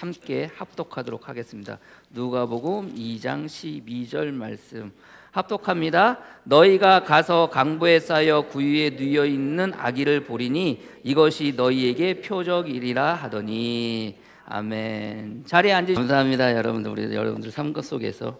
함께 합독하도록 하겠습니다. 누가복음 2장 12절 말씀 합독합니다. 너희가 가서 강보에 쌓여 구유에 누여 있는 아기를 보리니 이것이 너희에게 표적이리라 하더니. 아멘. 자리에 앉으시고 감사합니다. 여러분들, 우리 여러분들 삶 속에서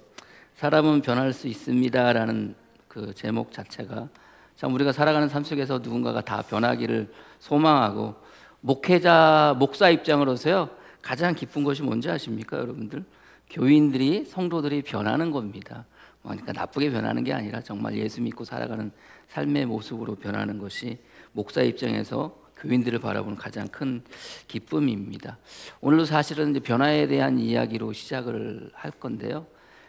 사람은 변할 수 있습니다라는 그 제목 자체가 참 우리가 살아가는 삶 속에서 누군가가 다 변하기를 소망하고, 목사 입장으로서요 가장 기쁜 것이 뭔지 아십니까 여러분들? 교인들이, 성도들이 변하는 겁니다. 그러니까 나쁘게 변하는 게 아니라 정말 예수 믿고 살아가는 삶의 모습으로 변하는 것이 목사 입장에서 교인들을 바라보는 가장 큰 기쁨입니다. 오늘도 사실은 이제 변화에 대한 이야기로 시작을 할 건데요,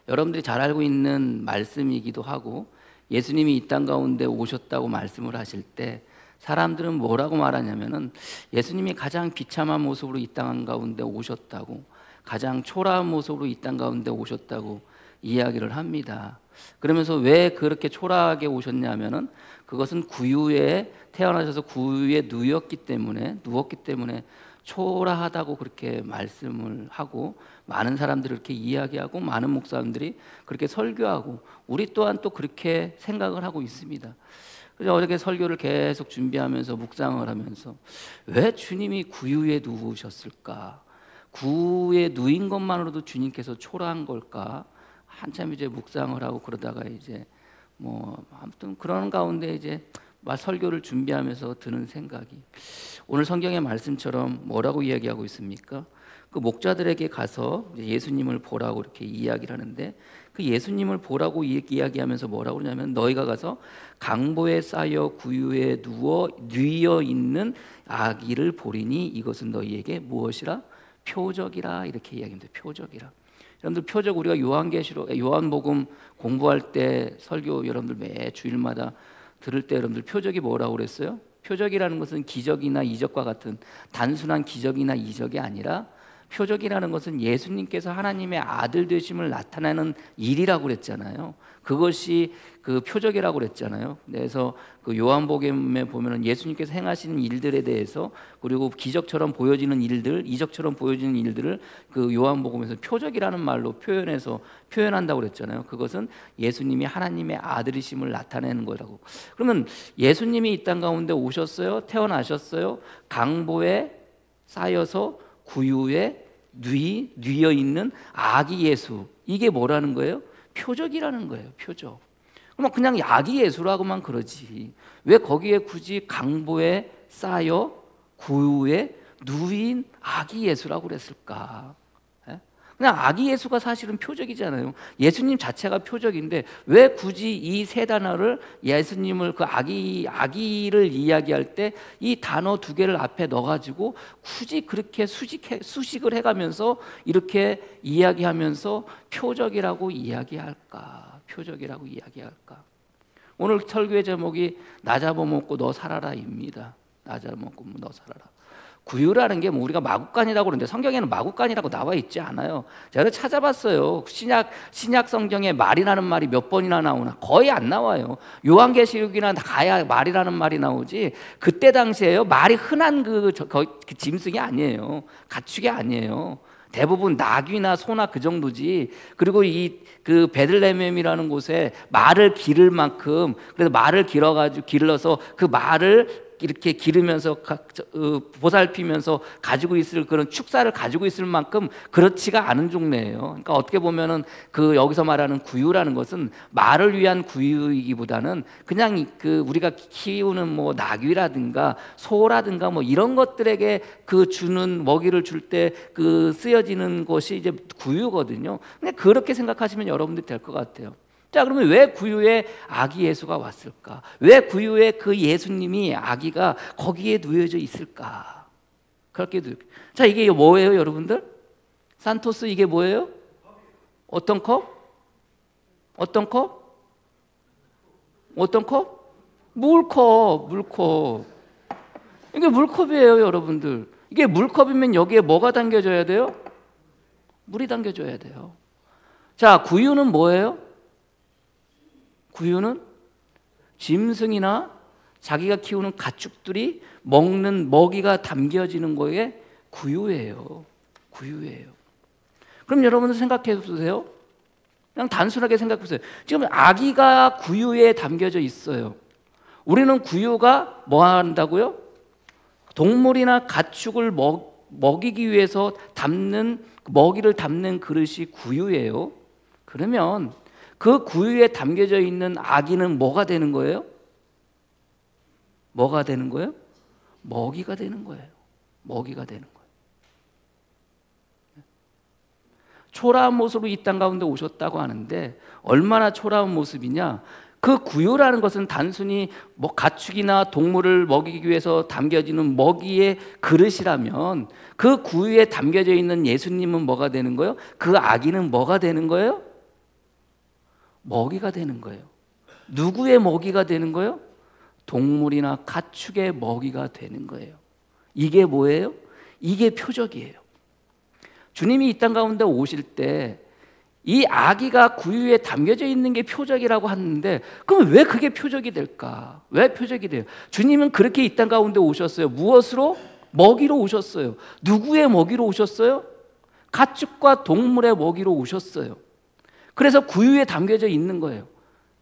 여러분들이 잘 알고 있는 말씀이기도 하고, 예수님이 이 땅 가운데 오셨다고 말씀을 하실 때 사람들은 뭐라고 말하냐면은 예수님이 가장 비참한 모습으로 이 땅 가운데 오셨다고, 가장 초라한 모습으로 이 땅 가운데 오셨다고 이야기를 합니다. 그러면서 왜 그렇게 초라하게 오셨냐면은 그것은 구유에 태어나셔서 구유에 누웠기 때문에 초라하다고 그렇게 말씀을 하고, 많은 사람들이 그렇게 이야기하고, 많은 목사님들이 그렇게 설교하고, 우리 또한 또 그렇게 생각을 하고 있습니다. 그래서 어저께 설교를 계속 준비하면서 묵상을 하면서 왜 주님이 구유에 누우셨을까? 구유에 누인 것만으로도 주님께서 초라한 걸까? 한참 이제 묵상을 하고 그러다가 이제 아무튼 그런 가운데 이제 설교를 준비하면서 드는 생각이, 오늘 성경의 말씀처럼 뭐라고 이야기하고 있습니까? 그 목자들에게 가서 예수님을 보라고 이렇게 이야기를 하는데, 그 예수님을 보라고 이야기하면서 뭐라고 그러냐면 너희가 가서 강보에 쌓여 구유에 누워 있는 아기를 보리니 이것은 너희에게 무엇이라? 표적이라. 이렇게 이야기합니다. 표적이라. 여러분들, 표적, 우리가 요한복음 공부할 때 설교 여러분들 매 주일마다 들을 때 여러분들 표적이 뭐라고 그랬어요? 표적이라는 것은 기적이나 이적과 같은 단순한 기적이나 이적이 아니라, 표적이라는 것은 예수님께서 하나님의 아들 되심을 나타내는 일이라고 그랬잖아요. 그것이 그 표적이라고 그랬잖아요. 그래서 그 요한복음에 보면은 예수님께서 행하시는 일들에 대해서, 그리고 기적처럼 보여지는 일들, 이적처럼 보여지는 일들을 그 요한복음에서 표적이라는 말로 표현한다고 그랬잖아요. 그것은 예수님이 하나님의 아들이심을 나타내는 거라고. 그러면 예수님이 이 땅 가운데 오셨어요. 태어나셨어요. 강보에 쌓여서 구유에 누워 있는 아기 예수, 이게 뭐라는 거예요? 표적이라는 거예요. 표적. 그럼 그냥 아기 예수라고만 그러지 왜 거기에 굳이 강보에 쌓여 구유에 누인 아기 예수라고 그랬을까? 그냥 아기 예수가 사실은 표적이잖아요. 예수님 자체가 표적인데 왜 굳이 이 세 단어를, 예수님을, 그 아기를 이야기할 때 이 단어 두 개를 앞에 넣어가지고 굳이 그렇게 수식을 해가면서 이렇게 이야기하면서 표적이라고 이야기할까? 표적이라고 이야기할까? 오늘 설교의 제목이 나 잡아먹고 너 살아라입니다. 나 잡아먹고 너 살아라. 구유라는 게 우리가 마구간이라고 그러는데 성경에는 마구간이라고 나와 있지 않아요. 제가 찾아봤어요. 신약 성경에 말이라는 말이 몇 번이나 나오나? 거의 안 나와요. 요한계시록이나 가야 말이라는 말이 나오지, 그때 당시에요 말이 흔한 그 짐승이 아니에요. 가축이 아니에요. 대부분 낙이나 소나 그 정도지. 그리고 그 베들레헴이라는 곳에 말을 기를 만큼, 그래서 말을 길러서 그 말을 이렇게 기르면서 보살피면서 가지고 있을 그런 축사를 가지고 있을 만큼 그렇지가 않은 종래예요. 그러니까 어떻게 보면은 그 여기서 말하는 구유라는 것은 말을 위한 구유이기보다는 그냥 그 우리가 키우는 낙이라든가 소라든가 이런 것들에게 그 주는 먹이를 줄 때 그 쓰여지는 것이 이제 구유거든요. 근데 그렇게 생각하시면 여러분들이 될 것 같아요. 자, 그러면 왜 구유에 아기 예수가 왔을까? 왜 구유에 그 예수님이, 아기가 거기에 누워져 있을까? 자, 이게 뭐예요 여러분들? 산토스, 이게 뭐예요? 어떤 컵? 어떤 컵? 어떤 컵? 물컵. 이게 물컵이에요 여러분들. 이게 물컵이면 여기에 뭐가 담겨져야 돼요? 물이 담겨져야 돼요. 자, 구유는 뭐예요? 구유는 짐승이나 자기가 키우는 가축들이 먹는 먹이가 담겨지는 거에 구유예요. 구유예요. 그럼 여러분들 생각해 보세요. 그냥 단순하게 생각해 보세요. 지금 아기가 구유에 담겨져 있어요. 우리는 구유가 뭐 한다고요? 동물이나 가축을 먹이기 위해서 먹이를 담는 그릇이 구유예요. 그러면 그 구유에 담겨져 있는 아기는 뭐가 되는 거예요? 뭐가 되는 거예요? 먹이가 되는 거예요. 먹이가 되는 거예요. 초라한 모습으로 이 땅 가운데 오셨다고 하는데 얼마나 초라한 모습이냐? 그 구유라는 것은 단순히 가축이나 동물을 먹이기 위해서 담겨지는 먹이의 그릇이라면 그 구유에 담겨져 있는 예수님은 뭐가 되는 거예요? 그 아기는 뭐가 되는 거예요? 먹이가 되는 거예요. 누구의 먹이가 되는 거예요? 동물이나 가축의 먹이가 되는 거예요. 이게 뭐예요? 이게 표적이에요. 주님이 이 땅 가운데 오실 때 이 아기가 구유에 담겨져 있는 게 표적이라고 하는데 그럼 왜 그게 표적이 될까? 왜 표적이 돼요? 주님은 그렇게 이 땅 가운데 오셨어요. 무엇으로? 먹이로 오셨어요. 누구의 먹이로 오셨어요? 가축과 동물의 먹이로 오셨어요. 그래서 구유에 담겨져 있는 거예요.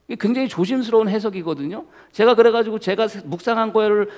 이게 굉장히 조심스러운 해석이거든요. 제가 그래가지고 제가 묵상한 거를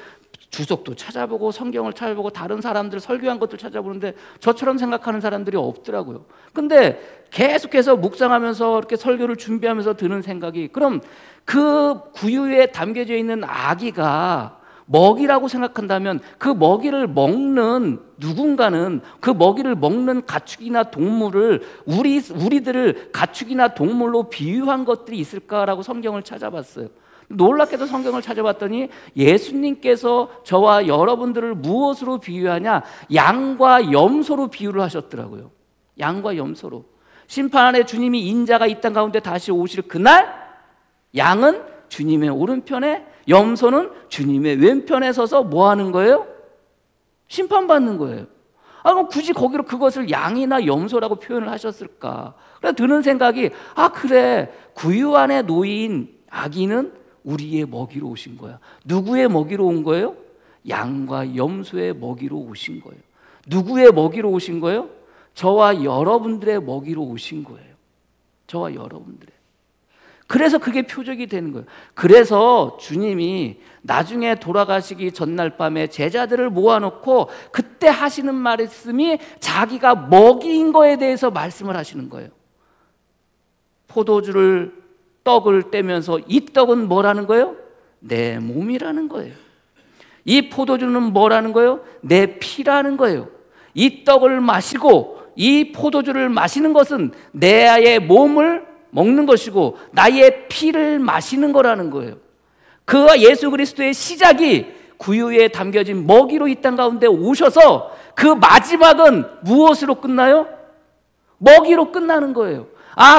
주석도 찾아보고 성경을 찾아보고 다른 사람들 설교한 것들 찾아보는데 저처럼 생각하는 사람들이 없더라고요. 근데 계속해서 묵상하면서 이렇게 설교를 준비하면서 드는 생각이 그럼 그 구유에 담겨져 있는 아기가 먹이라고 생각한다면 그 먹이를 먹는 누군가는 그 먹이를 먹는 가축이나 동물을 우리들을 가축이나 동물로 비유한 것들이 있을까라고 성경을 찾아봤어요. 놀랍게도 성경을 찾아봤더니 예수님께서 저와 여러분들을 무엇으로 비유하냐? 양과 염소로 비유를 하셨더라고요. 양과 염소로. 심판의 주님이 인자가 이 땅 가운데 다시 오실 그날 양은 주님의 오른편에 염소는 주님의 왼편에 서서 뭐 하는 거예요? 심판받는 거예요. 그럼 굳이 거기로 그것을 양이나 염소라고 표현을 하셨을까? 그래서 드는 생각이 그래 구유 안에 놓인 아기는 우리의 먹이로 오신 거야. 누구의 먹이로 온 거예요? 양과 염소의 먹이로 오신 거예요. 누구의 먹이로 오신 거예요? 저와 여러분들의 먹이로 오신 거예요. 저와 여러분들의. 그래서 그게 표적이 되는 거예요. 그래서 주님이 나중에 돌아가시기 전날 밤에 제자들을 모아놓고 그때 하시는 말씀이 자기가 먹이인 거에 대해서 말씀을 하시는 거예요. 포도주를 떡을 떼면서 이 떡은 뭐라는 거예요? 내 몸이라는 거예요. 이 포도주는 뭐라는 거예요? 내 피라는 거예요. 이 떡을 마시고 이 포도주를 마시는 것은 내 몸을 먹는 것이고 나의 피를 마시는 거라는 거예요. 그와 예수 그리스도의 시작이 구유에 담겨진 먹이로 이 땅 가운데 오셔서 그 마지막은 무엇으로 끝나요? 먹이로 끝나는 거예요.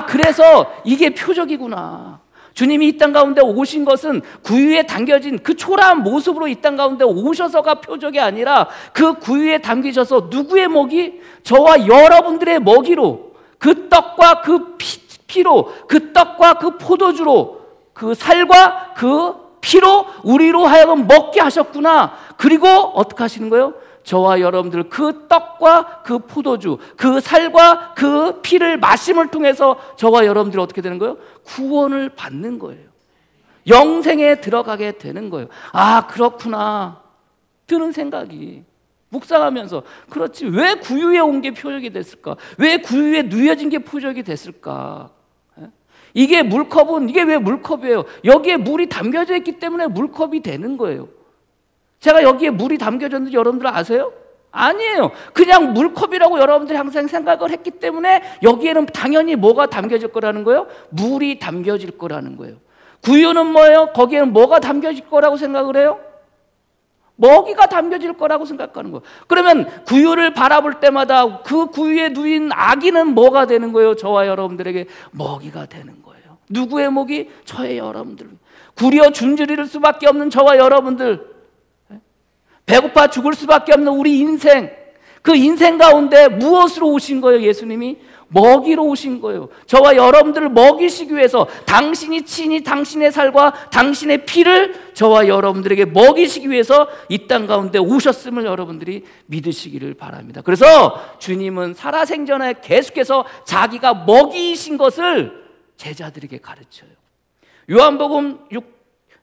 그래서 이게 표적이구나. 주님이 이 땅 가운데 오신 것은 구유에 담겨진 그 초라한 모습으로 이 땅 가운데 오셔서가 표적이 아니라 그 구유에 담기셔서 누구의 먹이? 저와 여러분들의 먹이로 그 떡과 그 피로 그 떡과 그 포도주로 그 살과 그 피로 우리로 하여금 먹게 하셨구나. 그리고 어떻게 하시는 거예요? 저와 여러분들 그 떡과 그 포도주 그 살과 그 피를 마심을 통해서 저와 여러분들이 어떻게 되는 거예요? 구원을 받는 거예요. 영생에 들어가게 되는 거예요. 그렇구나 드는 생각이 묵상하면서 그렇지 왜 구유에 온 게 표적이 됐을까? 왜 구유에 누여진 게 표적이 됐을까? 이게 물컵은 이게 왜 물컵이에요? 여기에 물이 담겨져 있기 때문에 물컵이 되는 거예요. 제가 여기에 물이 담겨졌는지 여러분들 아세요? 아니에요. 그냥 물컵이라고 여러분들이 항상 생각을 했기 때문에 여기에는 당연히 뭐가 담겨질 거라는 거예요? 물이 담겨질 거라는 거예요. 구유는 뭐예요? 거기에는 뭐가 담겨질 거라고 생각을 해요? 먹이가 담겨질 거라고 생각하는 거예요. 그러면 구유를 바라볼 때마다 그 구유에 누인 아기는 뭐가 되는 거예요? 저와 여러분들에게 먹이가 되는 거예요. 누구의 먹이? 저의 여러분들. 구려 굶주릴 수밖에 없는 저와 여러분들, 배고파 죽을 수밖에 없는 우리 인생, 그 인생 가운데 무엇으로 오신 거예요? 예수님이 먹이로 오신 거예요. 저와 여러분들을 먹이시기 위해서 당신이 친히 당신의 살과 당신의 피를 저와 여러분들에게 먹이시기 위해서 이 땅 가운데 오셨음을 여러분들이 믿으시기를 바랍니다. 그래서 주님은 살아생전에 계속해서 자기가 먹이신 것을 제자들에게 가르쳐요. 요한복음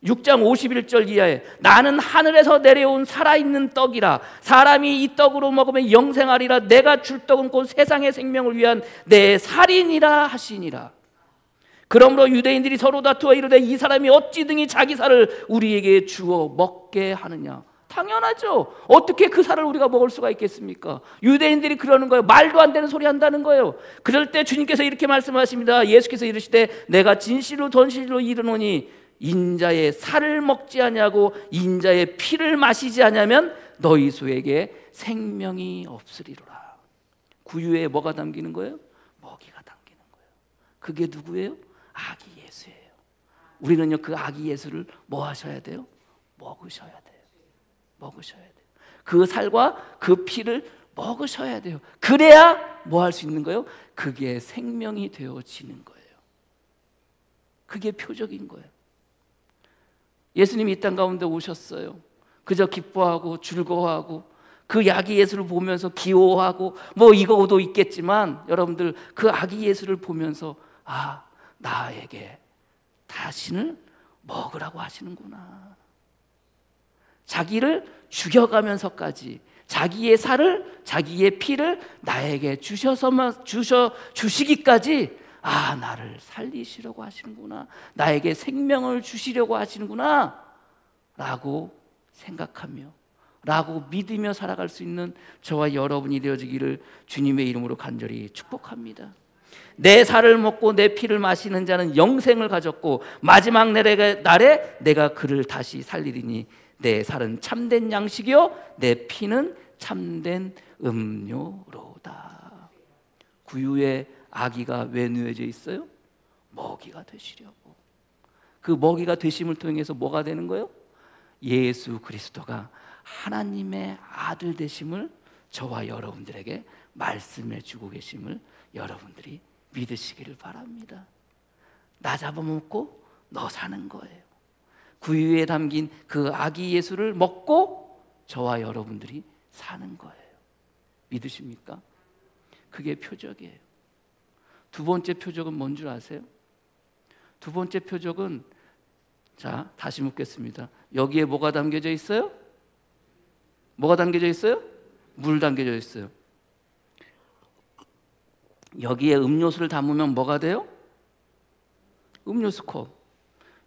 6장 51절 이하에 나는 하늘에서 내려온 살아있는 떡이라 사람이 이 떡으로 먹으면 영생하리라 내가 줄 떡은 곧 세상의 생명을 위한 내 살이니라 하시니라. 그러므로 유대인들이 서로 다투어 이르되 이 사람이 어찌 등이 자기 살을 우리에게 주어 먹게 하느냐. 당연하죠. 어떻게 그 살을 우리가 먹을 수가 있겠습니까? 유대인들이 그러는 거예요. 말도 안 되는 소리 한다는 거예요. 그럴 때 주님께서 이렇게 말씀하십니다. 예수께서 이르시되 내가 진실로 진실로 이르노니 인자의 살을 먹지 아니하고 인자의 피를 마시지 아니하면 너희 소에게 생명이 없으리로라. 구유에 뭐가 담기는 거예요? 먹이가 담기는 거예요. 그게 누구예요? 아기 예수예요. 우리는요 그 아기 예수를 뭐 하셔야 돼요? 먹으셔야 돼요. 먹으셔야 돼요. 그 살과 그 피를 먹으셔야 돼요. 그래야 뭐 할 수 있는 거예요? 그게 생명이 되어지는 거예요. 그게 표적인 거예요. 예수님이 이 땅 가운데 오셨어요. 그저 기뻐하고 즐거워하고 그 아기 예수를 보면서 기호하고 뭐 이거도 있겠지만 여러분들 그 아기 예수를 보면서 아 나에게 자신을 먹으라고 하시는구나. 자기를 죽여가면서까지 자기의 살을 자기의 피를 나에게 주시기까지 아 나를 살리시려고 하시는구나. 나에게 생명을 주시려고 하시는구나 라고 생각하며 라고 믿으며 살아갈 수 있는 저와 여러분이 되어지기를 주님의 이름으로 간절히 축복합니다. 내 살을 먹고 내 피를 마시는 자는 영생을 가졌고 마지막 날에 내가 그를 다시 살리리니 내 살은 참된 양식이요 내 피는 참된 음료로다. 구유에 아기가 왜 누워져 있어요? 먹이가 되시려고. 그 먹이가 되심을 통해서 뭐가 되는 거예요? 예수 그리스도가 하나님의 아들 되심을 저와 여러분들에게 말씀해 주고 계심을 여러분들이 믿으시기를 바랍니다. 나 잡아먹고 너 사는 거예요. 구유에 담긴 그 아기 예수를 먹고 저와 여러분들이 사는 거예요. 믿으십니까? 그게 표적이에요. 두 번째 표적은 뭔 줄 아세요? 두 번째 표적은 자 다시 묻겠습니다. 여기에 뭐가 담겨져 있어요? 뭐가 담겨져 있어요? 물 담겨져 있어요. 여기에 음료수를 담으면 뭐가 돼요? 음료수 컵.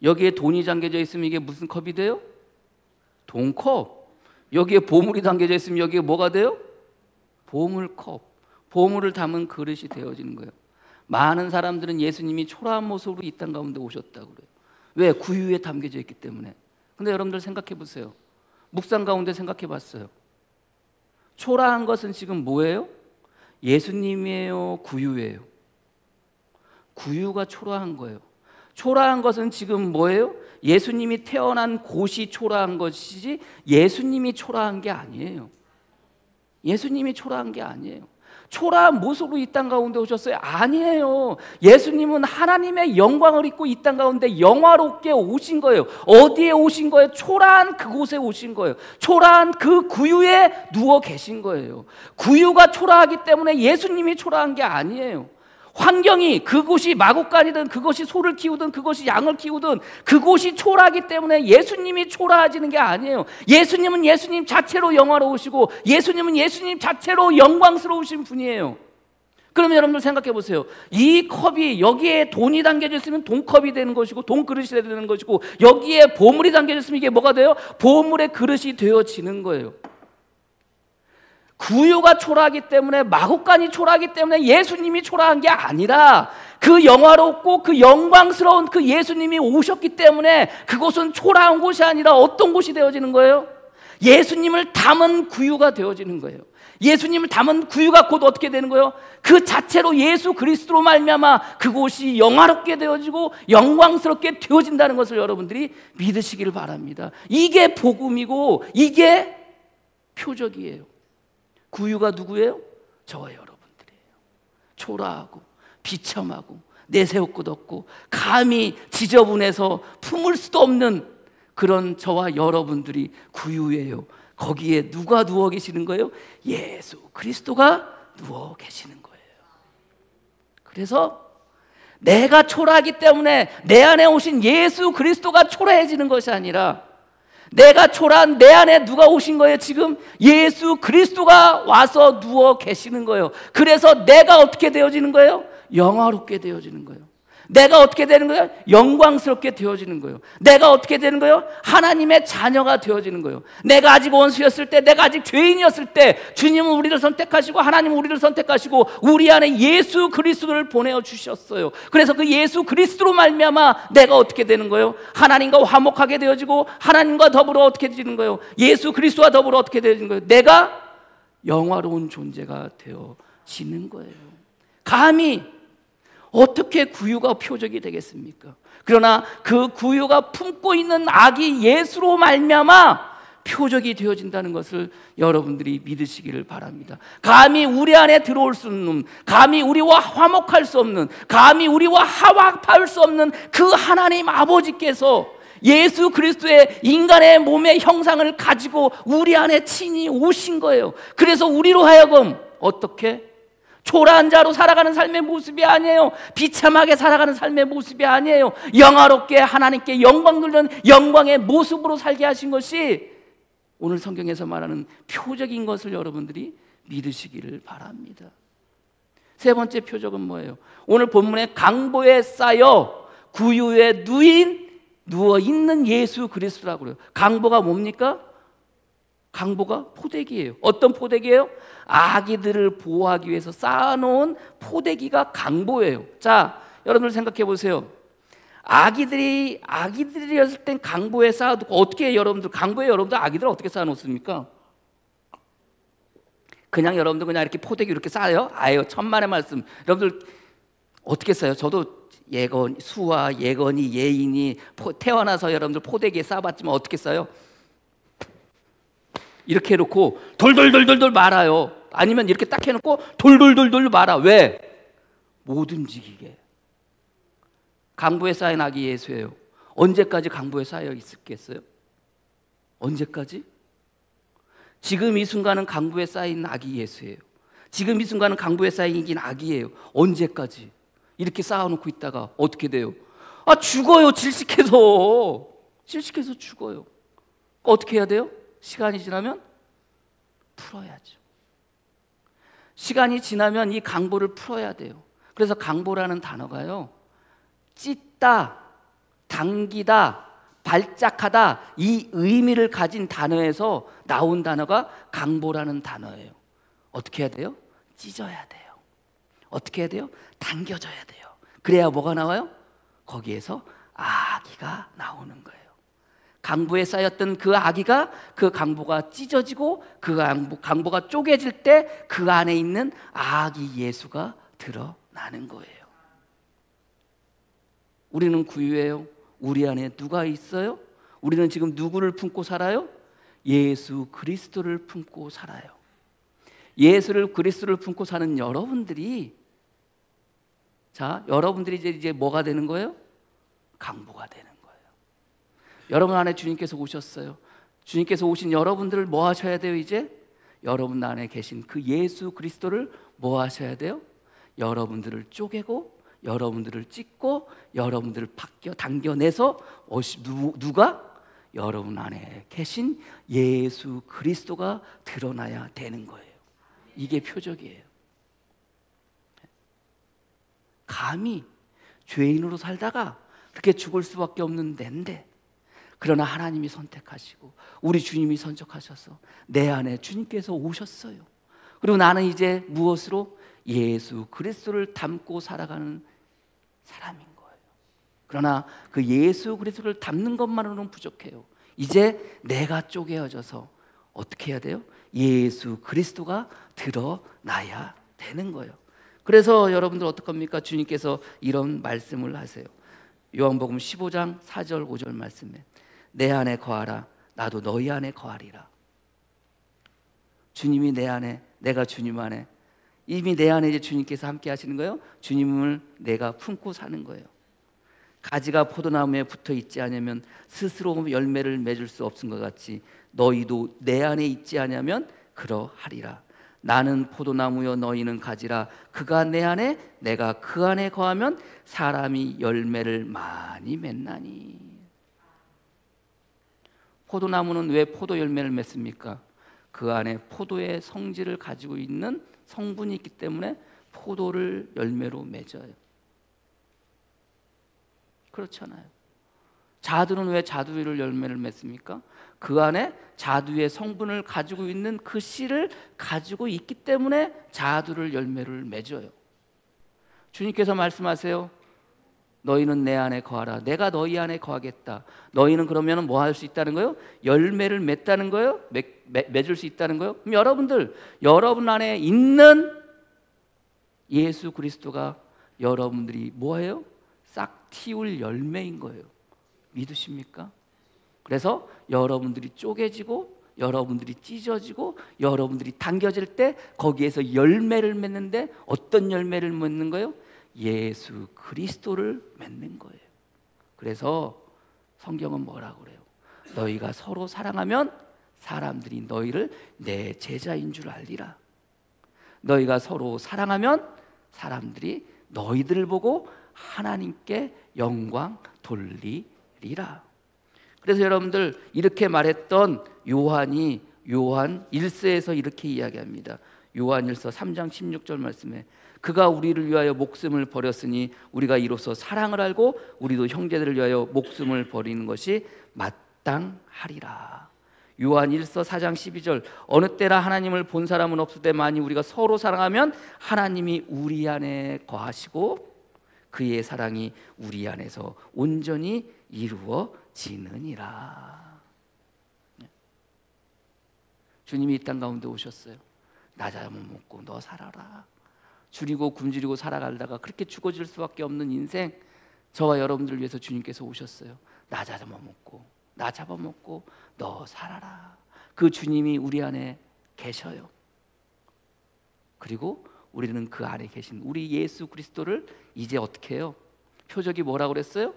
여기에 돈이 담겨져 있으면 이게 무슨 컵이 돼요? 돈컵. 여기에 보물이 담겨져 있으면 여기에 뭐가 돼요? 보물컵. 보물을 담은 그릇이 되어지는 거예요. 많은 사람들은 예수님이 초라한 모습으로 이 땅 가운데 오셨다고 그래요. 왜? 구유에 담겨져 있기 때문에. 근데 여러분들 생각해 보세요. 묵상 가운데 생각해 봤어요. 초라한 것은 지금 뭐예요? 예수님이에요? 구유예요? 구유가 초라한 거예요. 초라한 것은 지금 뭐예요? 예수님이 태어난 곳이 초라한 것이지 예수님이 초라한 게 아니에요. 예수님이 초라한 게 아니에요. 초라한 모습으로 이 땅 가운데 오셨어요? 아니에요. 예수님은 하나님의 영광을 입고 이 땅 가운데 영화롭게 오신 거예요. 어디에 오신 거예요? 초라한 그곳에 오신 거예요. 초라한 그 구유에 누워 계신 거예요. 구유가 초라하기 때문에 예수님이 초라한 게 아니에요. 환경이 그곳이 마구간이든 그것이 소를 키우든 그것이 양을 키우든 그곳이 초라하기 때문에 예수님이 초라해지는 게 아니에요. 예수님은 예수님 자체로 영화로우시고 예수님은 예수님 자체로 영광스러우신 분이에요. 그러면 여러분들 생각해 보세요. 이 컵이 여기에 돈이 담겨져 있으면 돈컵이 되는 것이고 돈그릇이 되는 것이고 여기에 보물이 담겨져 있으면 이게 뭐가 돼요? 보물의 그릇이 되어지는 거예요. 구유가 초라하기 때문에 마구간이 초라하기 때문에 예수님이 초라한 게 아니라 그 영화롭고 그 영광스러운 그 예수님이 오셨기 때문에 그곳은 초라한 곳이 아니라 어떤 곳이 되어지는 거예요? 예수님을 담은 구유가 되어지는 거예요. 예수님을 담은 구유가 곧 어떻게 되는 거예요? 그 자체로 예수 그리스도로 말미암아 그곳이 영화롭게 되어지고 영광스럽게 되어진다는 것을 여러분들이 믿으시기를 바랍니다. 이게 복음이고 이게 표적이에요. 구유가 누구예요? 저와 여러분들이에요. 초라하고 비참하고 내세울 것 없고 감히 지저분해서 품을 수도 없는 그런 저와 여러분들이 구유예요. 거기에 누가 누워 계시는 거예요? 예수 그리스도가 누워 계시는 거예요. 그래서 내가 초라하기 때문에 내 안에 오신 예수 그리스도가 초라해지는 것이 아니라 내가 초라한 내 안에 누가 오신 거예요? 지금 예수 그리스도가 와서 누워 계시는 거예요. 그래서 내가 어떻게 되어지는 거예요? 영화롭게 되어지는 거예요. 내가 어떻게 되는 거예요? 영광스럽게 되어지는 거예요. 내가 어떻게 되는 거예요? 하나님의 자녀가 되어지는 거예요. 내가 아직 원수였을 때, 내가 아직 죄인이었을 때 주님은 우리를 선택하시고 하나님은 우리를 선택하시고 우리 안에 예수 그리스도를 보내어 주셨어요. 그래서 그 예수 그리스도로 말미암아 내가 어떻게 되는 거예요? 하나님과 화목하게 되어지고 하나님과 더불어 어떻게 되는 거예요? 예수 그리스도와 더불어 어떻게 되는 거예요? 내가 영화로운 존재가 되어지는 거예요. 감히 어떻게 구유가 표적이 되겠습니까? 그러나 그 구유가 품고 있는 아기 예수로 말미암아 표적이 되어진다는 것을 여러분들이 믿으시기를 바랍니다. 감히 우리 안에 들어올 수 없는, 감히 우리와 화목할 수 없는, 감히 우리와 화합할 수 없는 그 하나님 아버지께서 예수 그리스도의 인간의 몸의 형상을 가지고 우리 안에 친히 오신 거예요. 그래서 우리로 하여금 어떻게? 초라한 자로 살아가는 삶의 모습이 아니에요. 비참하게 살아가는 삶의 모습이 아니에요. 영화롭게 하나님께 영광 돌리는 영광의 모습으로 살게 하신 것이 오늘 성경에서 말하는 표적인 것을 여러분들이 믿으시기를 바랍니다. 세 번째 표적은 뭐예요? 오늘 본문에 강보에 쌓여 구유에 누워있는 예수 그리스도라고 그래요. 강보가 뭡니까? 강보가 포대기예요. 어떤 포대기예요? 아기들을 보호하기 위해서 쌓아놓은 포대기가 강보예요. 자, 여러분들 생각해 보세요. 아기들이었을 땐 강보에 쌓아두고 어떻게 여러분들 강보에 여러분들 아기들 어떻게 쌓아놓습니까? 그냥 여러분들 그냥 이렇게 포대기 이렇게 쌓아요? 아유, 천만의 말씀. 여러분들 어떻게 쌓아요? 저도 수아, 예건이, 예인이 태어나서 여러분들 포대기에 쌓아봤지만 어떻게 쌓아요? 이렇게 해놓고 돌돌돌돌돌 말아요. 아니면 이렇게 딱 해놓고 돌돌돌돌 말아. 왜? 못 움직이게. 강보에 쌓인 아기 예수예요. 언제까지 강보에 쌓여 있겠어요? 언제까지? 지금 이 순간은 강보에 쌓인 아기 예수예요. 지금 이 순간은 강보에 쌓인 아기예요. 언제까지? 이렇게 쌓아놓고 있다가 어떻게 돼요? 죽어요. 질식해서 죽어요. 어떻게 해야 돼요? 시간이 지나면 풀어야죠. 시간이 지나면 이 강보를 풀어야 돼요. 그래서 강보라는 단어가요, 찢다, 당기다, 발작하다 이 의미를 가진 단어에서 나온 단어가 강보라는 단어예요. 어떻게 해야 돼요? 찢어야 돼요. 어떻게 해야 돼요? 당겨져야 돼요. 그래야 뭐가 나와요? 거기에서 아기가 나오는 거예요. 강보에 쌓였던 그 아기가, 그 강보가 찢어지고 그 강보가 쪼개질 때 그 안에 있는 아기 예수가 드러나는 거예요. 우리는 구유예요. 우리 안에 누가 있어요? 우리는 지금 누구를 품고 살아요? 예수 그리스도를 품고 살아요. 예수를 그리스도를 품고 사는 여러분들이, 자, 여러분들이 이제 뭐가 되는 거예요? 강보가 되는 거예요. 여러분 안에 주님께서 오셨어요. 주님께서 오신 여러분들을 뭐 하셔야 돼요? 이제 여러분 안에 계신 그 예수 그리스도를 뭐 하셔야 돼요? 여러분들을 쪼개고 여러분들을 찢고 여러분들을 당겨내서 누가? 여러분 안에 계신 예수 그리스도가 드러나야 되는 거예요. 이게 표적이에요. 감히 죄인으로 살다가 그렇게 죽을 수밖에 없는 낸데, 그러나 하나님이 선택하시고 우리 주님이 선택하셔서 내 안에 주님께서 오셨어요. 그리고 나는 이제 무엇으로? 예수 그리스도를 닮고 살아가는 사람인 거예요. 그러나 그 예수 그리스도를 닮는 것만으로는 부족해요. 이제 내가 쪼개어져서 어떻게 해야 돼요? 예수 그리스도가 드러나야 되는 거예요. 그래서 여러분들 어떡합니까? 주님께서 이런 말씀을 하세요. 요한복음 15장 4절 5절 말씀에 내 안에 거하라 나도 너희 안에 거하리라. 주님이 내 안에, 내가 주님 안에. 이미 내 안에 이제 주님께서 함께 하시는 거예요. 주님을 내가 품고 사는 거예요. 가지가 포도나무에 붙어 있지 않으면 스스로 열매를 맺을 수 없은 것 같이 너희도 내 안에 있지 않으면 그러하리라. 나는 포도나무요 너희는 가지라. 그가 내 안에 내가 그 안에 거하면 사람이 열매를 많이 맺나니. 포도나무는 왜 포도 열매를 맺습니까? 그 안에 포도의 성질을 가지고 있는 성분이 있기 때문에 포도를 열매로 맺어요. 그렇잖아요. 자두는 왜 자두를 열매를 맺습니까? 그 안에 자두의 성분을 가지고 있는 그 씨를 가지고 있기 때문에 자두를 열매를 맺어요. 주님께서 말씀하세요. 너희는 내 안에 거하라. 내가 너희 안에 거하겠다. 너희는 그러면 뭐 할 수 있다는 거예요? 열매를 맺다는 거예요? 맺을 수 있다는 거예요? 그럼 여러분들, 여러분 안에 있는 예수 그리스도가 여러분들이 뭐예요? 싹 틔울 열매인 거예요. 믿으십니까? 그래서 여러분들이 쪼개지고 여러분들이 찢어지고 여러분들이 당겨질 때 거기에서 열매를 맺는데 어떤 열매를 맺는 거예요? 예수 그리스도를 맺는 거예요. 그래서 성경은 뭐라고 그래요? 너희가 서로 사랑하면 사람들이 너희를 내 제자인 줄 알리라. 너희가 서로 사랑하면 사람들이 너희들을 보고 하나님께 영광 돌리리라. 그래서 여러분들 이렇게 말했던 요한이 요한 1서에서 이렇게 이야기합니다. 요한 1서 3장 16절 말씀에 그가 우리를 위하여 목숨을 버렸으니 우리가 이로써 사랑을 알고 우리도 형제들을 위하여 목숨을 버리는 것이 마땅하리라. 요한 1서 4장 12절 어느 때나 하나님을 본 사람은 없을 때 만일 우리가 서로 사랑하면 하나님이 우리 안에 거하시고 그의 사랑이 우리 안에서 온전히 이루어지느니라. 주님이 이 땅 가운데 오셨어요. 나 잡아먹고 너 살아라. 줄이고 굶주리고 살아가다가 그렇게 죽어질 수밖에 없는 인생, 저와 여러분들을 위해서 주님께서 오셨어요. 나 잡아먹고 나 잡아먹고 너 살아라. 그 주님이 우리 안에 계셔요. 그리고 우리는 그 안에 계신 우리 예수 그리스도를 이제 어떻게 해요? 표적이 뭐라고 그랬어요?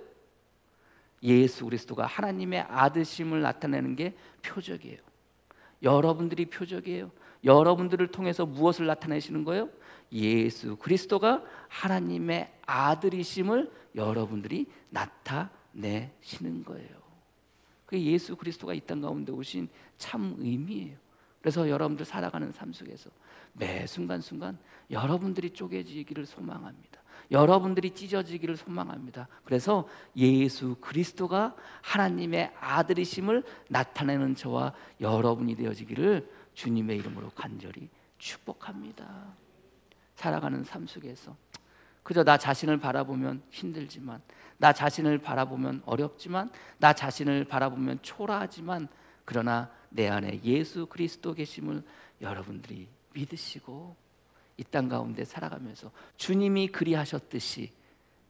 예수 그리스도가 하나님의 아드심을 나타내는 게 표적이에요. 여러분들이 표적이에요. 여러분들을 통해서 무엇을 나타내시는 거예요? 예수 그리스도가 하나님의 아들이심을 여러분들이 나타내시는 거예요. 그게 예수 그리스도가 이 땅 가운데 오신 참 의미예요. 그래서 여러분들 살아가는 삶 속에서 매 순간순간 여러분들이 쪼개지기를 소망합니다. 여러분들이 찢어지기를 소망합니다. 그래서 예수 그리스도가 하나님의 아들이심을 나타내는 저와 여러분이 되어지기를 주님의 이름으로 간절히 축복합니다. 살아가는 삶 속에서 그저 나 자신을 바라보면 힘들지만, 나 자신을 바라보면 어렵지만, 나 자신을 바라보면 초라하지만, 그러나 내 안에 예수 그리스도 계심을 여러분들이 믿으시고 이 땅 가운데 살아가면서 주님이 그리하셨듯이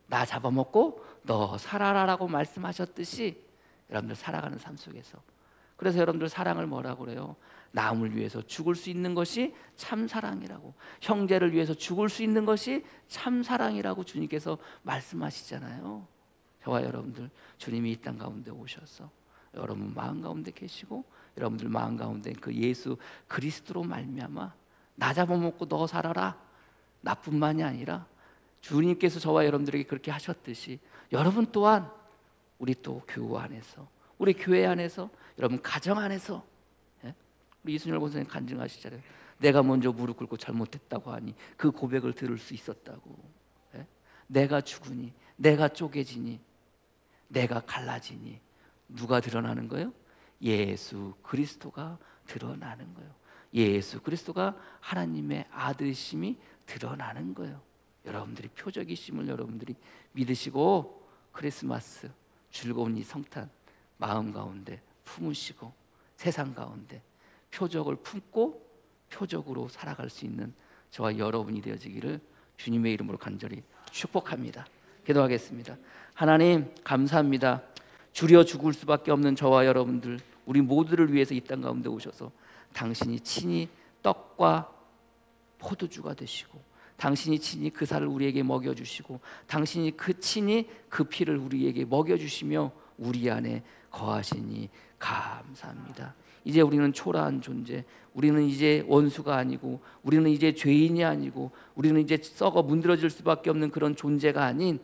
나 잡아먹고 너 살아라라고 말씀하셨듯이 여러분들 살아가는 삶 속에서, 그래서 여러분들 사랑을 뭐라고 그래요? 남을 위해서 죽을 수 있는 것이 참 사랑이라고, 형제를 위해서 죽을 수 있는 것이 참 사랑이라고 주님께서 말씀하시잖아요. 저와 여러분들 주님이 이 땅 가운데 오셔서 여러분 마음 가운데 계시고 여러분들 마음 가운데 그 예수 그리스도로 말미암아 나 잡아먹고 너 살아라, 나뿐만이 아니라 주님께서 저와 여러분들에게 그렇게 하셨듯이 여러분 또한 우리 또 교회 안에서, 우리 교회 안에서, 여러분 가정 안에서, 우리 이순열 권사님 간증하시잖아요. 내가 먼저 무릎 꿇고 잘못했다고 하니 그 고백을 들을 수 있었다고. 내가 죽으니, 내가 쪼개지니, 내가 갈라지니 누가 드러나는 거예요? 예수 그리스도가 드러나는 거예요. 예수 그리스도가 하나님의 아들이심이 드러나는 거예요. 여러분들이 표적이심을 여러분들이 믿으시고 크리스마스 즐거운 이 성탄 마음 가운데 품으시고 세상 가운데 표적을 품고 표적으로 살아갈 수 있는 저와 여러분이 되어지기를 주님의 이름으로 간절히 축복합니다. 기도하겠습니다. 하나님 감사합니다. 줄여 죽을 수밖에 없는 저와 여러분들, 우리 모두를 위해서 이 땅 가운데 오셔서 당신이 친히 떡과 포도주가 되시고, 당신이 친히 그 살을 우리에게 먹여주시고, 당신이 친히 그 피를 우리에게 먹여주시며 우리 안에 거하시니 감사합니다. 이제 우리는 초라한 존재, 우리는 이제 원수가 아니고, 우리는 이제 죄인이 아니고, 우리는 이제 썩어 문드러질 수밖에 없는 그런 존재가 아닌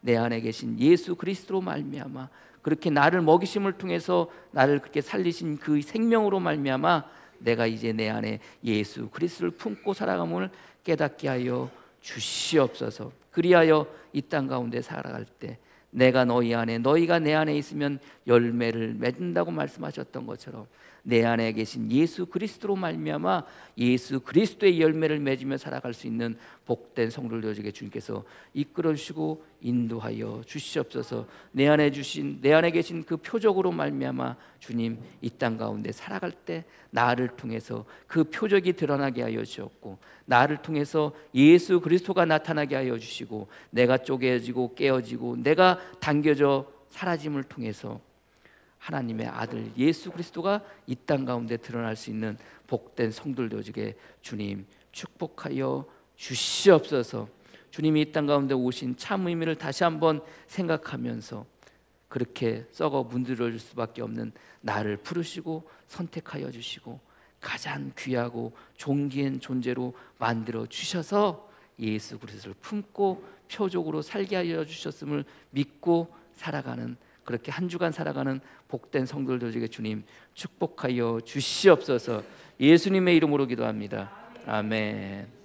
내 안에 계신 예수 그리스도로 말미암아, 그렇게 나를 먹이심을 통해서 나를 그렇게 살리신 그 생명으로 말미암아 내가 이제 내 안에 예수 그리스도를 품고 살아감을 깨닫게 하여 주시옵소서. 그리하여 이 땅 가운데 살아갈 때 내가 너희 안에, 너희가 내 안에 있으면 열매를 맺는다고 말씀하셨던 것처럼 내 안에 계신 예수 그리스도로 말미암아 예수 그리스도의 열매를 맺으며 살아갈 수 있는 복된 성도들 되어지게 주님께서 이끌어 주시고 인도하여 주시옵소서. 내 안에 계신 그 표적으로 말미암아 주님 이 땅 가운데 살아갈 때 나를 통해서 그 표적이 드러나게 하여 주셨고, 나를 통해서 예수 그리스도가 나타나게 하여 주시고, 내가 쪼개지고 깨어지고 내가 당겨져 사라짐을 통해서 하나님의 아들 예수 그리스도가 이 땅 가운데 드러날 수 있는 복된 성도들 되어지게 주님 축복하여 주시옵소서. 주님이 이 땅 가운데 오신 참 의미를 다시 한번 생각하면서 그렇게 썩어 문드러질 수밖에 없는 나를 부르시고 선택하여 주시고 가장 귀하고 존귀한 존재로 만들어 주셔서 예수 그리스도를 품고 표적으로 살게 하여 주셨음을 믿고 살아가는, 그렇게 한 주간 살아가는 복된 성도들 되시게 주님 축복하여 주시옵소서. 예수님의 이름으로 기도합니다. 아멘.